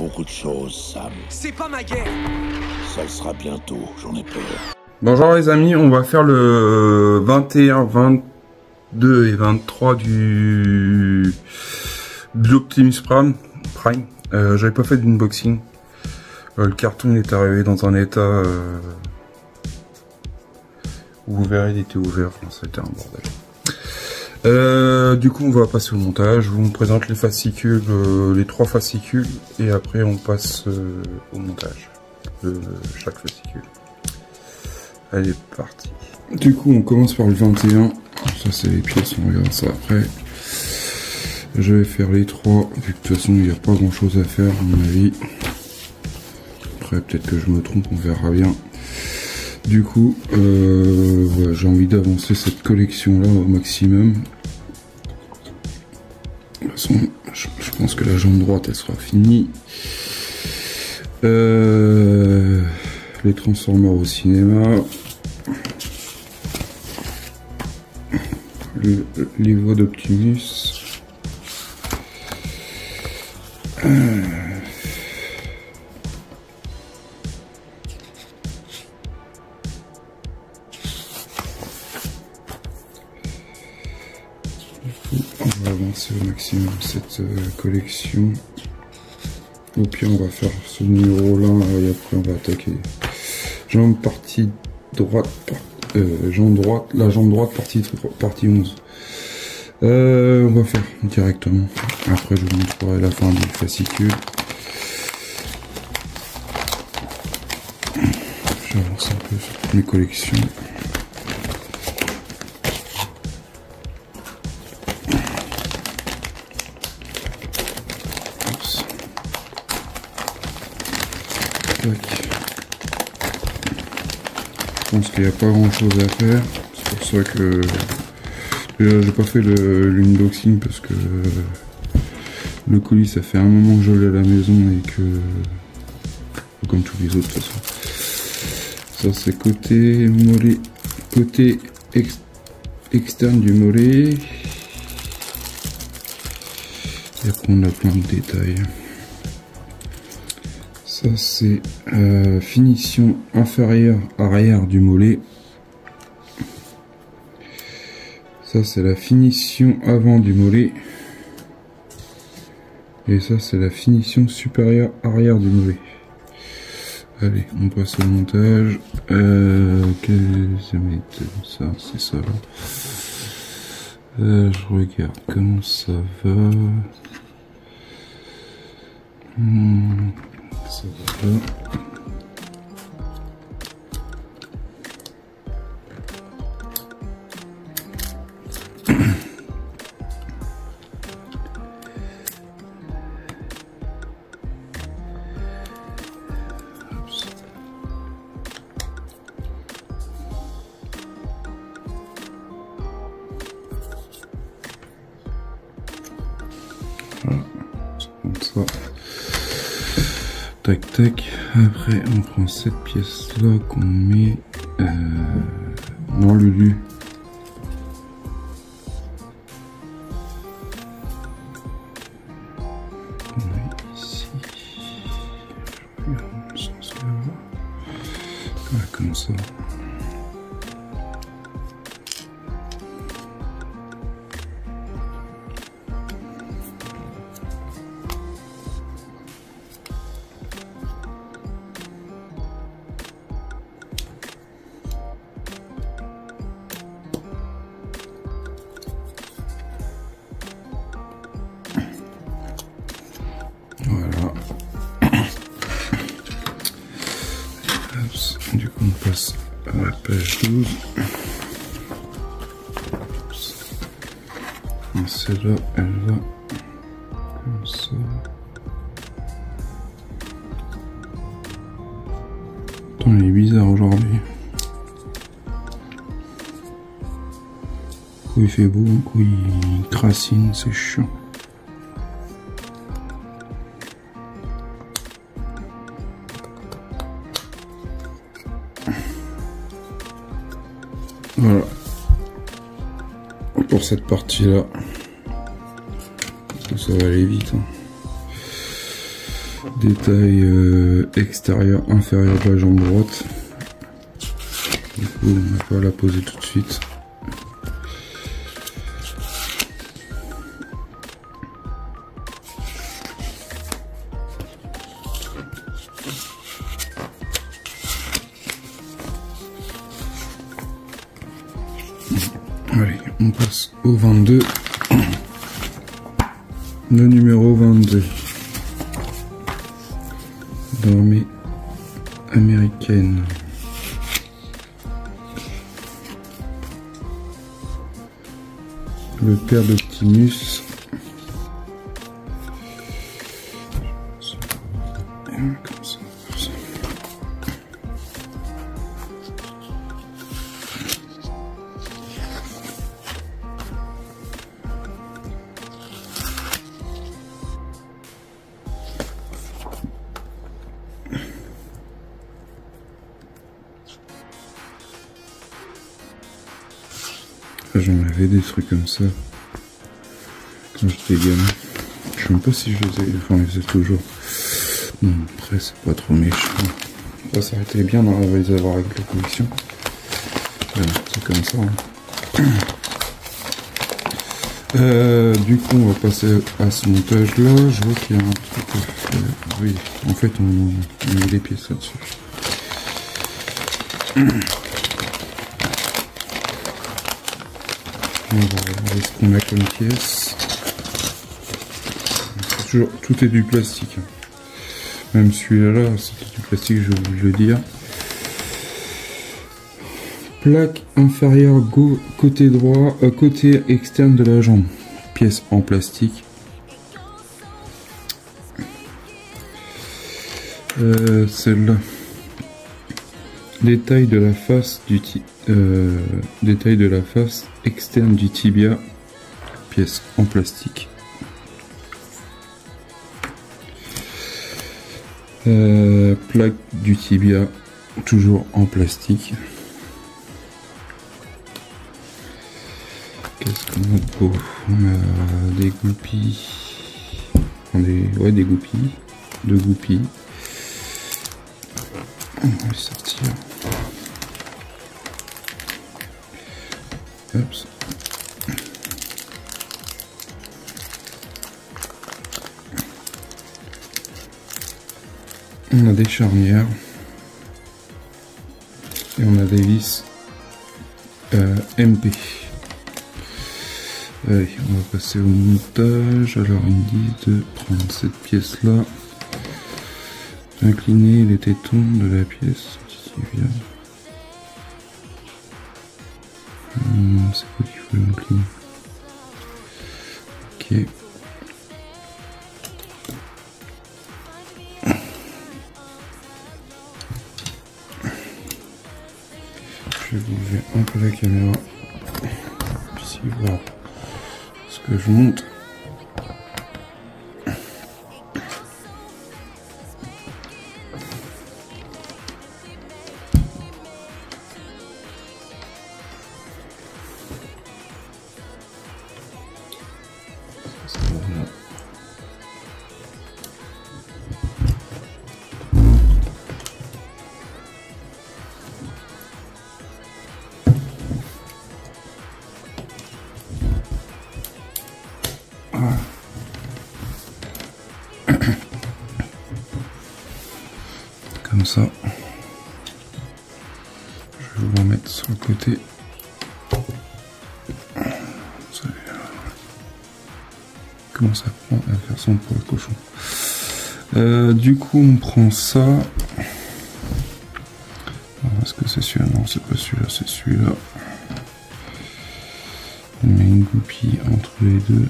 beaucoup de choses, Sam. C'est pas ma guerre. Ça le sera bientôt, j'en ai peur. Bonjour les amis, on va faire le 21, 22 et 23 de l'Optimus Prime. J'avais pas fait d'unboxing. Le carton est arrivé dans un état où vous verrez, il était ouvert, enfin, c'était un bordel. Du coup on va passer au montage. Je vous présente les fascicules, les 3 fascicules, et après on passe au montage de chaque fascicule. Allez, parti. Du coup on commence par le 21. Ça c'est les pièces, on regarde ça après. Je vais faire les 3, vu que de toute façon il n'y a pas grand chose à faire à mon avis. Après peut-être que je me trompe, on verra bien. Du coup, ouais, j'ai envie d'avancer cette collection là au maximum. De toute façon, je pense que la jambe droite elle sera finie. Les Transformers au cinéma. Les voix d'Optimus. On va avancer au maximum cette collection. Au pire on va faire ce numéro là et après on va attaquer. Jambe partie droite, jambe droite, la jambe droite partie 11. On va faire directement. Après je vous montrerai la fin du fascicule. J'avance un peu sur toutes mes collections. Je pense qu'il n'y a pas grand chose à faire. C'est pour ça que j'ai pas fait l'unboxing parce que le colis ça fait un moment que je l'ai à la maison et que comme tous les autres de toute façon. Ça c'est côté mollet, côté externe du mollet. Et après on a plein de détails. Ça c'est finition inférieure arrière du mollet. Ça c'est la finition avant du mollet. Et ça c'est la finition supérieure arrière du mollet. Allez, on passe au montage. Ça, c'est ça là. Je regarde comment ça va. Ça va. Voilà, c'est comme ça. Tac tac. Après on prend cette pièce là qu'on met dans Lulu. On met ici. Je regarde dans le sens là. Voilà, comme ça. Voilà. Du coup on passe à la page 12. Et celle-là elle va comme ça. Attends, il est bizarre aujourd'hui. Un coup il fait beau, un coup il cracine, c'est chiant. Voilà pour cette partie là. Ça va aller vite hein. détail extérieur inférieur de la jambe droite. Du coup, on va pas la poser tout de suite. Allez, on passe au 22. Le numéro 22. L'armée américaine. Le père d'Optimus. Comme ça. J'en avais des trucs comme ça quand j'étais gamin. Je sais même pas si je les ai, enfin, je les ai toujours. Bon, après, c'est pas trop méchant. Ça s'arrêtait bien dans les avoir avec la collection. C'est comme ça. Hein. Du coup, on va passer à ce montage là. Je vois qu'il y a un truc à faire. Oui, en fait, on met les pièces là-dessus. On va regarder ce qu'on a comme pièce. Toujours, tout est du plastique. Même celui-là, c'est du plastique, je vais vous le dire. Plaque inférieure côté droit, côté externe de la jambe. Pièce en plastique. Celle-là. Détail de la face du détail de la face externe du tibia, pièce en plastique. Plaque du tibia, toujours en plastique. Qu'est-ce qu'on a de beau? On a des goupilles, des goupilles, deux goupilles. On va les sortir. Hop. On a des charnières et on a des vis MP. Allez, on va passer au montage. Alors ils me disent de prendre cette pièce là, incliner les tétons de la pièce qui vient. C'est quoi qu'il faut l'incliner? Ok. Je vais bouger un peu la caméra. Ici, voir ce que je monte. Comme ça, je vais vous remettre sur le côté. Comment ça prend à faire son pour le cochon. Du coup, on prend ça. Est-ce que c'est celui-là? Non, c'est pas celui-là, c'est celui-là. On met une goupille entre les deux.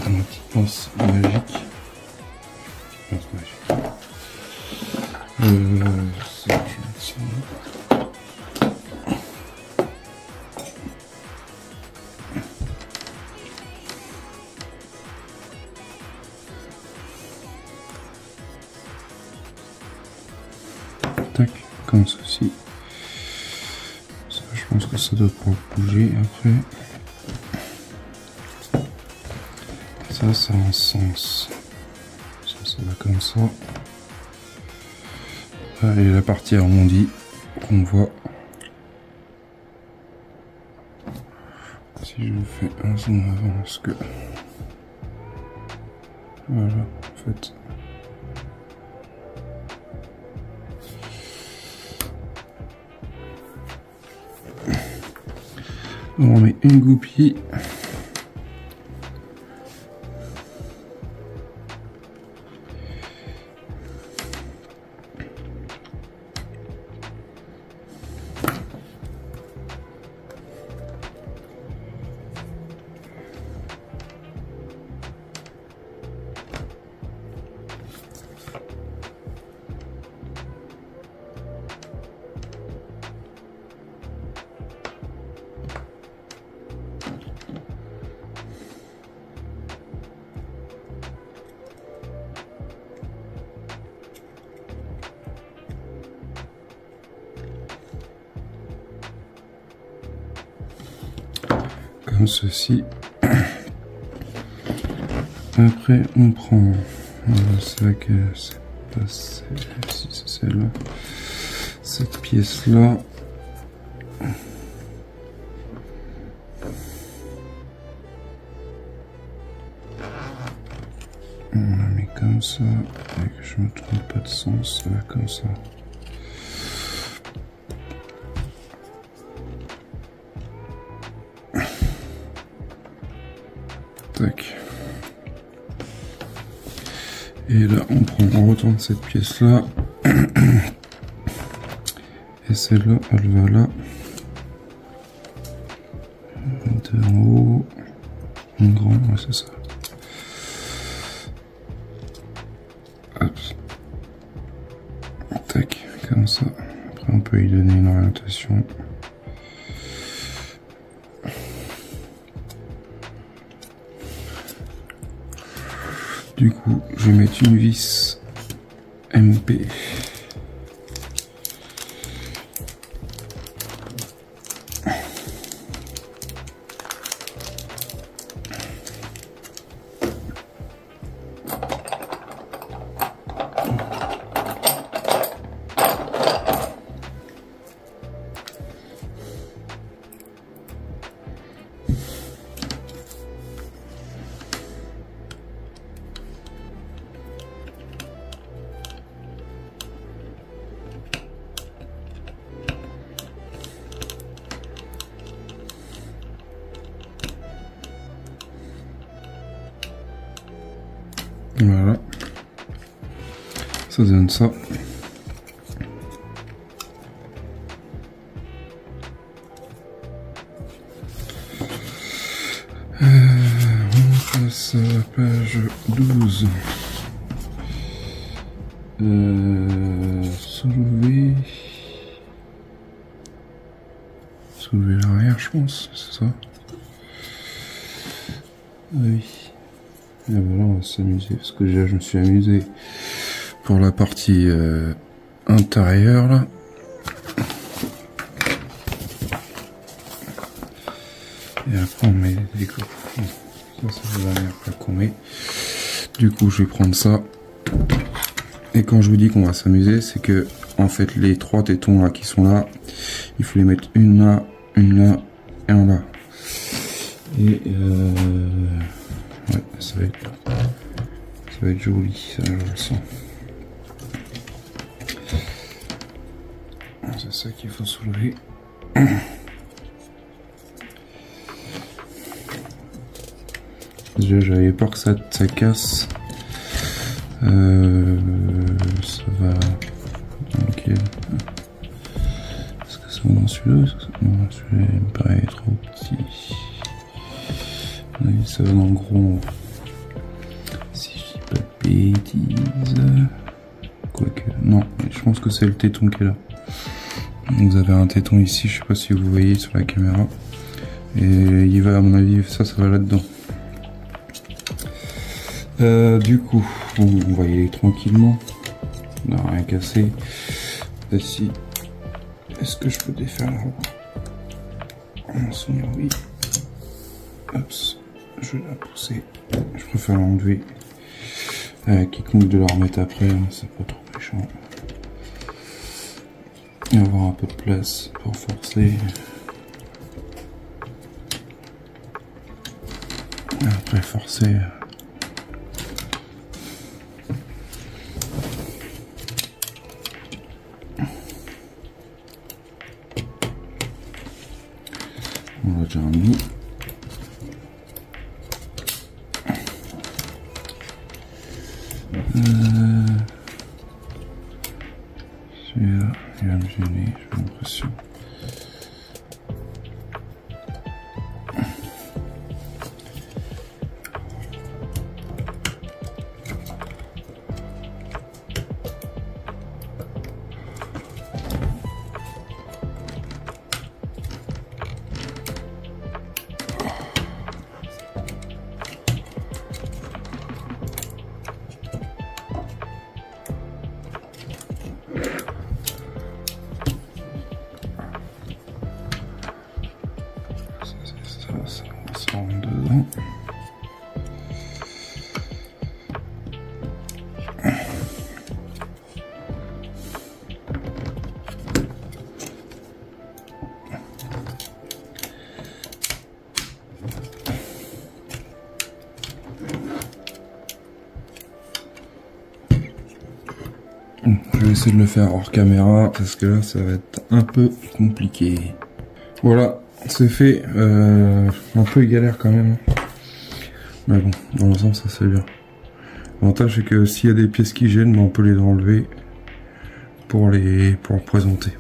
Une petite pince magique. C'est comme ceci. Ça, je pense que ça doit pouvoir bouger après. Ça a un sens. Ça va comme ça. Et la partie arrondie qu'on voit. Si je fais un zoom avant, parce que voilà, en fait. On met une goupille. Comme ceci. Après on prend, c'est vrai que c'est pas celle-ci, c'est celle-là, cette pièce-là. On la met comme ça, et que je me trompe pas de sens, ça va comme ça. Tac. Et là on retourne cette pièce là. Et celle-là elle va là. De en haut. En grand, ouais, c'est ça. Hop. Tac, comme ça. Après on peut y donner une orientation. Du coup, je vais mettre une vis MP. Voilà, ça donne ça. On passe à la page 12. Soulever l'arrière, je pense, c'est ça. Oui. Et voilà, on va s'amuser, parce que déjà je me suis amusé pour la partie intérieure là. Et après on met les décos. Ça c'est la dernière plaque qu'on met. Du coup je vais prendre ça. Et quand je vous dis qu'on va s'amuser, c'est que en fait les trois tétons là qui sont là, il faut les mettre une là et un là. Et ouais, ça va être joli, ça je le sens. C'est ça qu'il faut soulever. Déjà j'avais peur que ça casse. Ça va dans lequel? Est-ce que ça va dans celui-là? Non, celui-là il me paraît trop petit. Oui, ça va dans le gros. Si je dis pas de bêtises. Quoique, non, je pense que c'est le téton qui est là. Vous avez un téton ici, je sais pas si vous voyez sur la caméra. Et il va, à mon avis, ça va là-dedans. Du coup, on va y aller tranquillement. On n'a rien cassé. Ici, Est-ce que je peux défaire la roue? Oui. Hop, je vais la pousser. Je préfère l'enlever. Quiconque de la remettre après, hein, c'est pas trop méchant. Et avoir un peu de place pour forcer. Après forcer. On l'a déjà mis. Celui-là, il va me gêner, j'ai l'impression. Ça rentre dedans. Je vais essayer de le faire hors caméra parce que là ça va être un peu compliqué. Voilà, c'est fait. Un peu galère quand même. Mais bon, dans l'ensemble ça c'est bien. L'avantage c'est que s'il y a des pièces qui gênent, on peut les enlever pour présenter.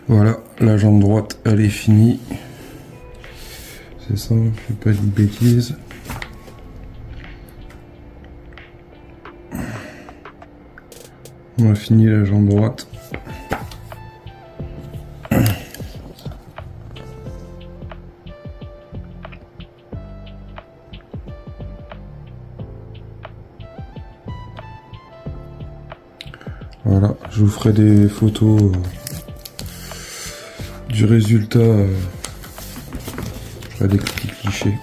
Voilà, la jambe droite elle est finie. C'est ça, je vais pas dire de bêtises. On a fini la jambe droite. Voilà, je vous ferai des photos du résultat. Je ferai des petits clichés.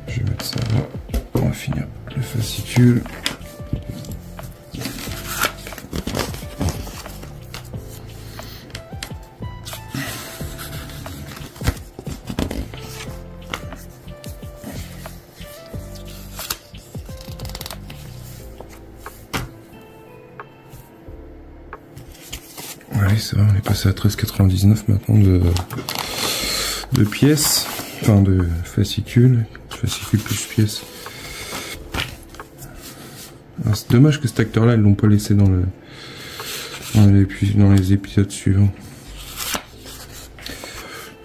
Je vais mettre ça là. On va finir le fascicule. Oui, c'est vrai, on est passé à 13,99 maintenant de pièces, enfin de fascicules plus pièces. C'est dommage que cet acteur-là, ils l'ont pas laissé dans les épisodes suivants.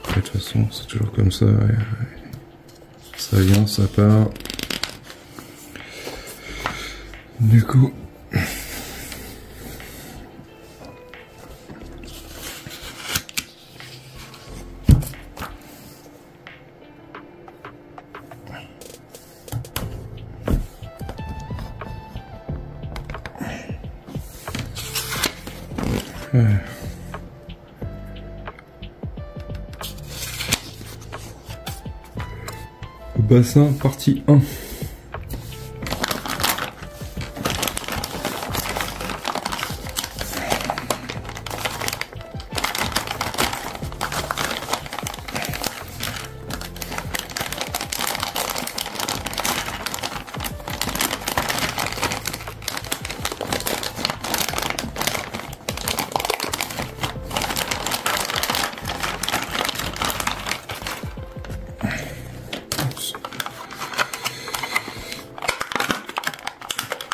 Après, de toute façon, c'est toujours comme ça. Ça vient, ça part. Du coup. Le bassin partie 1.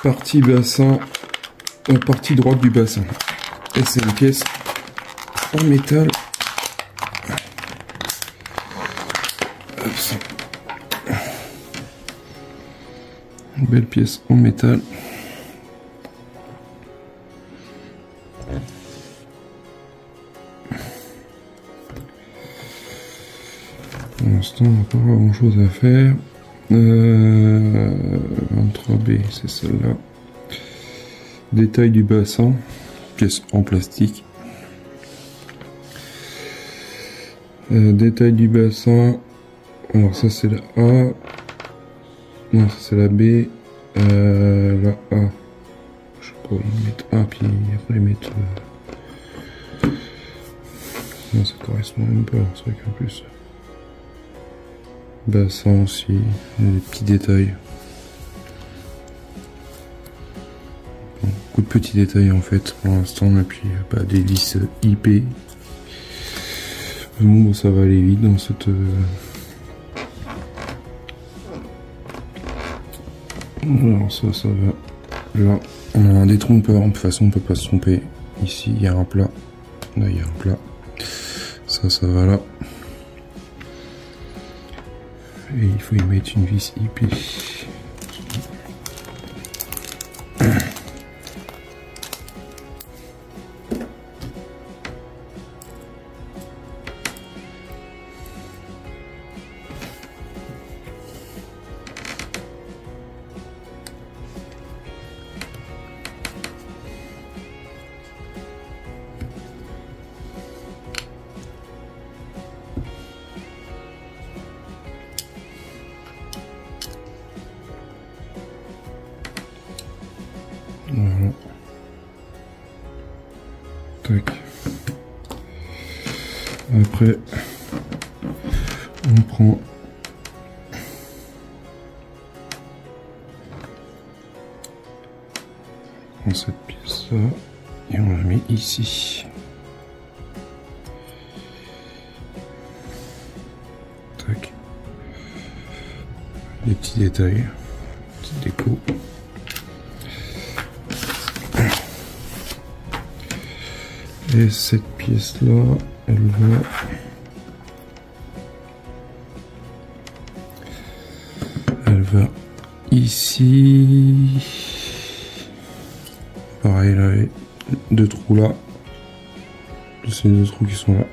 Partie bassin, la partie droite du bassin. Et c'est une pièce en métal. Une belle pièce en métal. Pour l'instant, on n'a pas grand chose à faire. 23B, c'est celle-là. Détail du bassin, pièce en plastique. Détail du bassin. Alors ça c'est la A. Non, ça c'est la B. La A. Je sais pas, ils mettent A, puis après ils mettent... Non, ça correspond même pas, c'est vrai qu'en plus... Bassin aussi, il y a des petits détails. Bon, beaucoup de petits détails en fait pour l'instant, et puis des vis IP. Bon, ça va aller vite dans cette... Alors ça va. Là, on a un détrompeur, de toute façon on peut pas se tromper. Ici il y a un plat, là il y a un plat. Ça va là. Et il faut y mettre une vis IP. Voilà. Tac. Après, on prend cette pièce-là et on la met ici. Tac. Les petits détails, petite déco. Et cette pièce-là, elle va ici. Pareil, là, les deux trous là. C'est les deux trous qui sont là.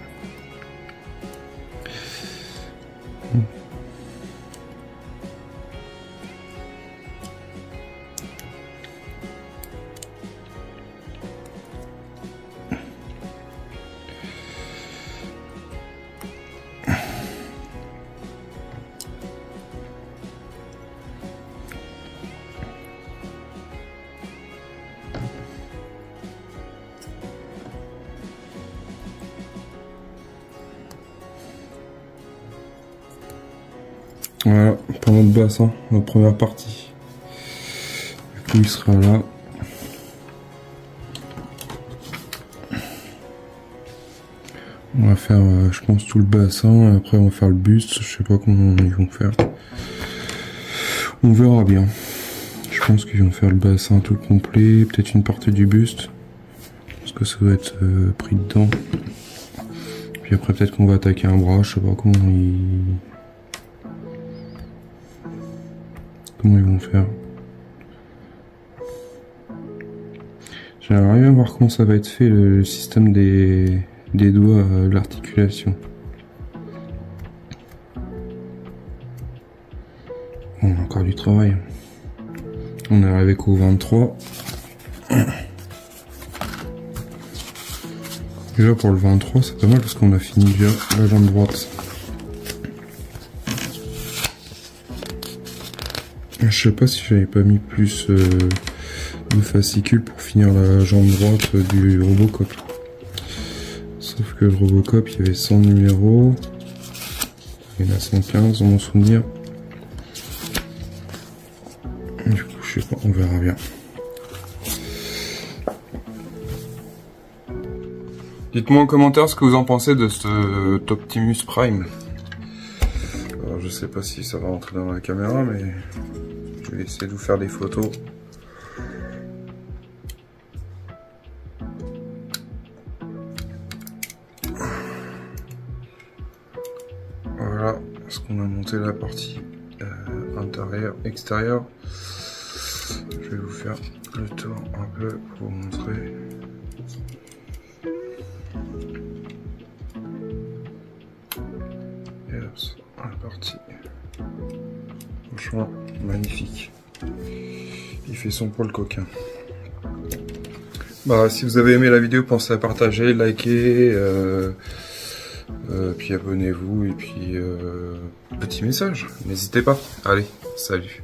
Voilà, pour notre bassin, notre première partie. Du coup, il sera là. On va faire, je pense, tout le bassin. Et après, on va faire le buste. Je sais pas comment ils vont faire. On verra bien. Je pense qu'ils vont faire le bassin tout complet. Peut-être une partie du buste. Parce que ça doit être pris dedans. Puis après, peut-être qu'on va attaquer un bras. Je sais pas comment ils vont faire. J'aimerais bien voir comment ça va être fait le système des doigts, l'articulation. On a encore du travail. On est arrivé qu'au 23. Déjà pour le 23 c'est pas mal parce qu'on a fini déjà la jambe droite. Je sais pas si j'avais pas mis plus de fascicules pour finir la jambe droite du Robocop. Sauf que le Robocop il y avait 100 numéros. Il y en a 115 dans mon souvenir. Du coup je sais pas, on verra bien. Dites-moi en commentaire ce que vous en pensez de ce Optimus Prime. Alors, je sais pas si ça va rentrer dans la caméra, mais je vais essayer de vous faire des photos. Voilà ce qu'on a monté la partie intérieure, extérieure. Je vais vous faire le tour un peu pour vous montrer. Et là, la partie. Franchement, magnifique. Il fait son pour le coquin. Bah, si vous avez aimé la vidéo, pensez à partager, liker, Puis abonnez-vous et puis petit message, n'hésitez pas. Allez, salut.